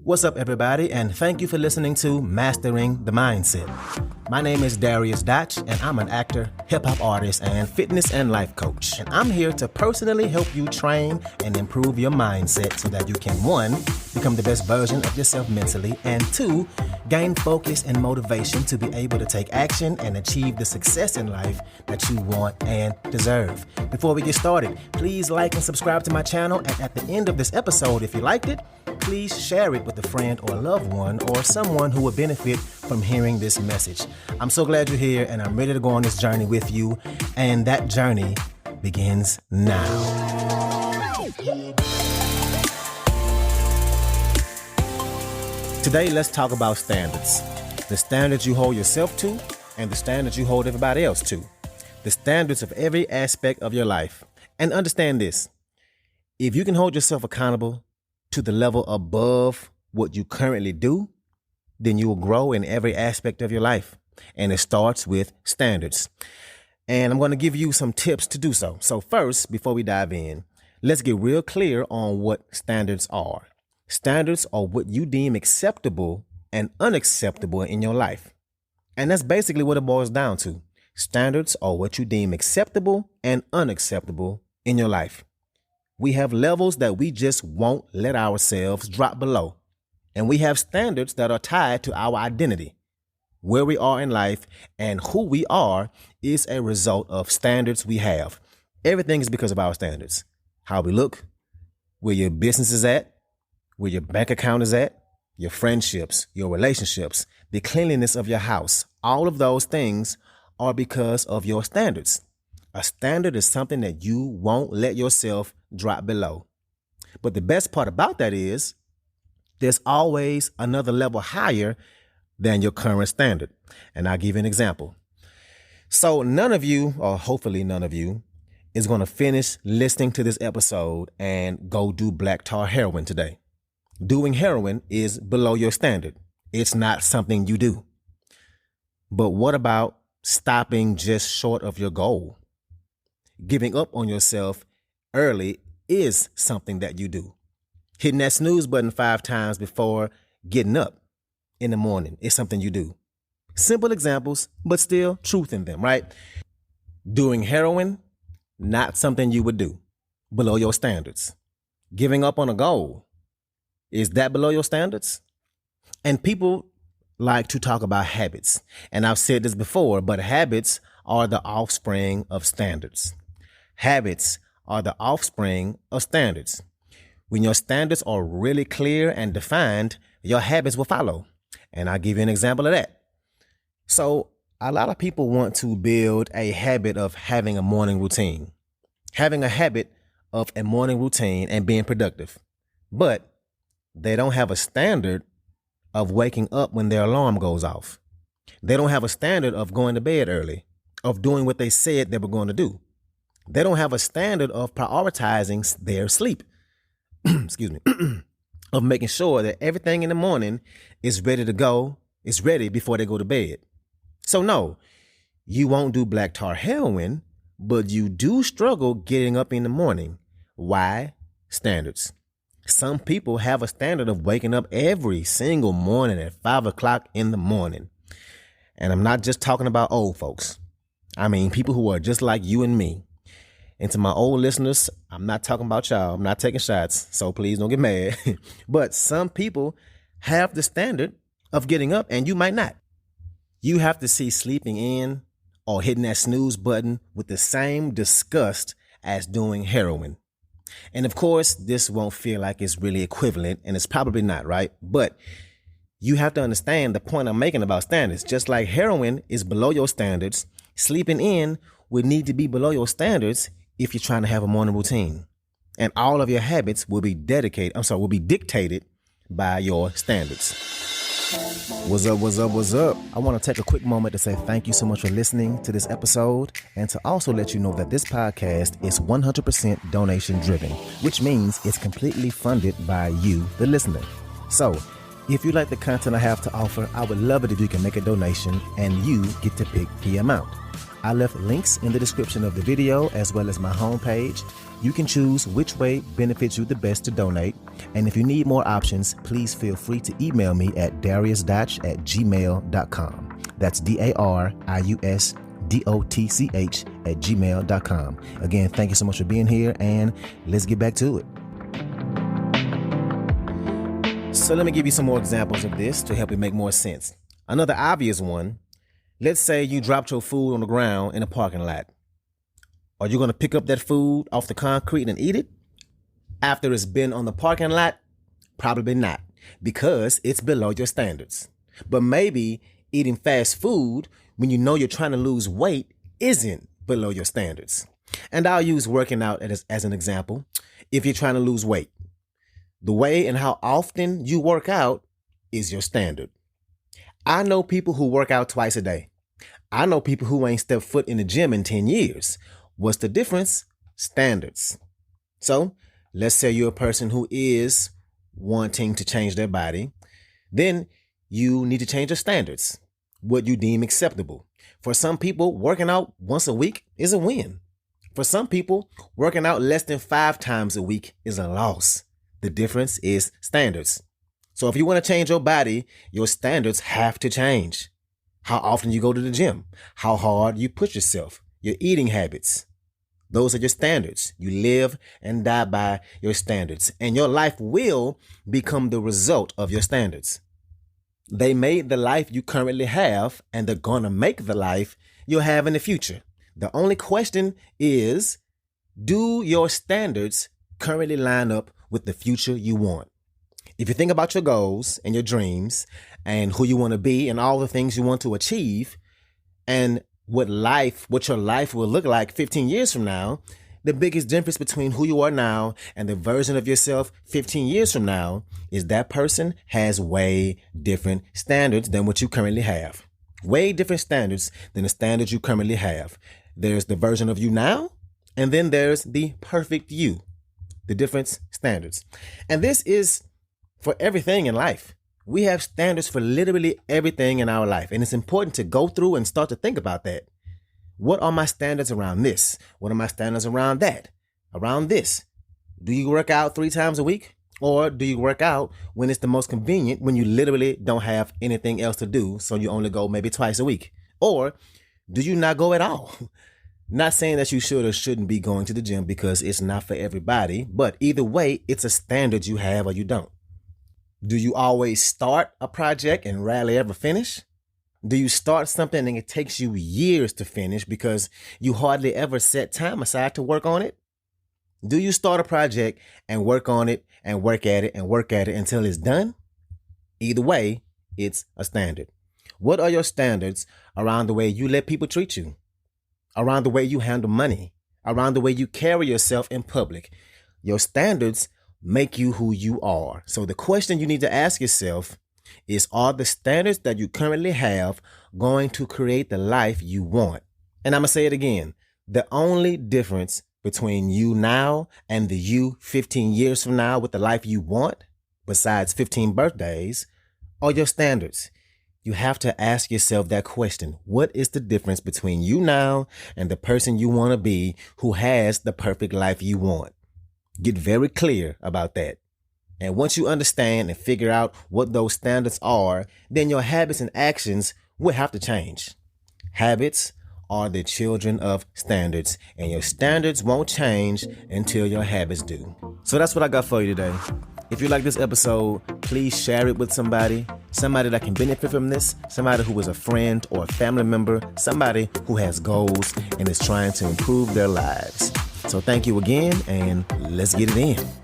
What's up, everybody, and thank you for listening to Mastering the Mindset. My name is Dariusdotch, and I'm an actor, hip-hop artist, and fitness and life coach. And I'm here to personally help you train and improve your mindset so that you can, 1, become the best version of yourself mentally, and 2, gain focus and motivation to be able to take action and achieve the success in life that you want and deserve. Before we get started, please like and subscribe to my channel, and at the end of this episode, if you liked it, please share it with a friend or loved one or someone who would benefit from hearing this message. I'm so glad you're here, and I'm ready to go on this journey with you, and that journey begins now. Today, let's talk about standards. The standards you hold yourself to and the standards you hold everybody else to. The standards of every aspect of your life. And understand this: if you can hold yourself accountable to the level above what you currently do, then you will grow in every aspect of your life. And it starts with standards. And I'm going to give you some tips to do so. So first, before we dive in, let's get real clear on what standards are. Standards are what you deem acceptable and unacceptable in your life. And that's basically what it boils down to. Standards are what you deem acceptable and unacceptable in your life. We have levels that we just won't let ourselves drop below. And we have standards that are tied to our identity. Where we are in life and who we are is a result of standards we have. Everything is because of our standards. How we look, where your business is at, where your bank account is at, your friendships, your relationships, the cleanliness of your house. All of those things are because of your standards. A standard is something that you won't let yourself drop below. But the best part about that is there's always another level higher than your current standard. And I'll give you an example. So none of you, or hopefully none of you, is going to finish listening to this episode and go do black tar heroin today. Doing heroin is below your standard. It's not something you do. But what about stopping just short of your goal? Giving up on yourself early is something that you do. Hitting that snooze button 5 times before getting up in the morning is something you do. Simple examples, but still truth in them, right? Doing heroin, not something you would do. Below your standards. Giving up on a goal, is that below your standards? And people like to talk about habits. And I've said this before, but habits are the offspring of standards. Habits are the offspring of standards. When your standards are really clear and defined, your habits will follow. And I'll give you an example of that. So a lot of people want to build a habit of having a morning routine, having a habit of a morning routine and being productive. But they don't have a standard of waking up when their alarm goes off. They don't have a standard of going to bed early, of doing what they said they were going to do. They don't have a standard of prioritizing their sleep. Excuse me. Of making sure that everything in the morning is ready to go, is ready before they go to bed. So no, you won't do black tar heroin, but you do struggle getting up in the morning. Why? Standards. Some people have a standard of waking up every single morning at 5 o'clock in the morning. And I'm not just talking about old folks. I mean, people who are just like you and me. And to my old listeners, I'm not talking about y'all. I'm not taking shots, so please don't get mad. But some people have the standard of getting up, and you might not. You have to see sleeping in or hitting that snooze button with the same disgust as doing heroin. And of course, this won't feel like it's really equivalent, and it's probably not, right? But you have to understand the point I'm making about standards. Just like heroin is below your standards, sleeping in would need to be below your standards if you're trying to have a morning routine. And all of your habits will be dictated by your standards. What's up, what's up, what's up? I want to take a quick moment to say thank you so much for listening to this episode, and to also let you know that this podcast is 100% donation driven, which means it's completely funded by you, the listener. So if you like the content I have to offer, I would love it if you can make a donation and you get to pick the amount. I left links in the description of the video as well as my homepage. You can choose which way benefits you the best to donate. And if you need more options, please feel free to email me at dariusdotch@gmail.com. That's dariusdotch@gmail.com. Again, thank you so much for being here, and let's get back to it. So let me give you some more examples of this to help it make more sense. Another obvious one, let's say you dropped your food on the ground in a parking lot. Are you going to pick up that food off the concrete and eat it? After it's been on the parking lot? Probably not, because it's below your standards. But maybe eating fast food when you know you're trying to lose weight isn't below your standards. And I'll use working out as an example. If you're trying to lose weight, the way and how often you work out is your standard. I know people who work out twice a day. I know people who ain't stepped foot in the gym in 10 years. What's the difference? Standards. So let's say you're a person who is wanting to change their body. Then you need to change your standards, what you deem acceptable. For some people, working out once a week is a win. For some people, working out less than 5 times a week is a loss. The difference is standards. So if you want to change your body, your standards have to change. How often you go to the gym, how hard you push yourself, your eating habits. Those are your standards. You live and die by your standards, and your life will become the result of your standards. They made the life you currently have, and they're going to make the life you'll have in the future. The only question is, do your standards currently line up with the future you want? If you think about your goals and your dreams and who you want to be and all the things you want to achieve and what your life will look like 15 years from now, the biggest difference between who you are now and the version of yourself 15 years from now is that person has way different standards than what you currently have. Way different standards than the standards you currently have. There's the version of you now, and then there's the perfect you. The different standards. And this is for everything in life. We have standards for literally everything in our life. And it's important to go through and start to think about that. What are my standards around this? What are my standards around that? Around this? Do you work out 3 times a week? Or do you work out when it's the most convenient, when you literally don't have anything else to do, so you only go maybe twice a week? Or do you not go at all? Not saying that you should or shouldn't be going to the gym, because it's not for everybody. But either way, it's a standard you have or you don't. Do you always start a project and rarely ever finish? Do you start something and it takes you years to finish because you hardly ever set time aside to work on it? Do you start a project and work on it and work at it and work at it until it's done? Either way, it's a standard. What are your standards around the way you let people treat you? Around the way you handle money? Around the way you carry yourself in public? Your standards make you who you are. So the question you need to ask yourself is, are the standards that you currently have going to create the life you want? And I'm going to say it again. The only difference between you now and the you 15 years from now with the life you want, besides 15 birthdays, are your standards. You have to ask yourself that question. What is the difference between you now and the person you want to be who has the perfect life you want? Get very clear about that. And once you understand and figure out what those standards are, then your habits and actions will have to change. Habits are the children of standards, and your standards won't change until your habits do. So that's what I got for you today. If you like this episode, please share it with somebody that can benefit from this, somebody who is a friend or a family member, somebody who has goals and is trying to improve their lives. So thank you again, and let's get it in.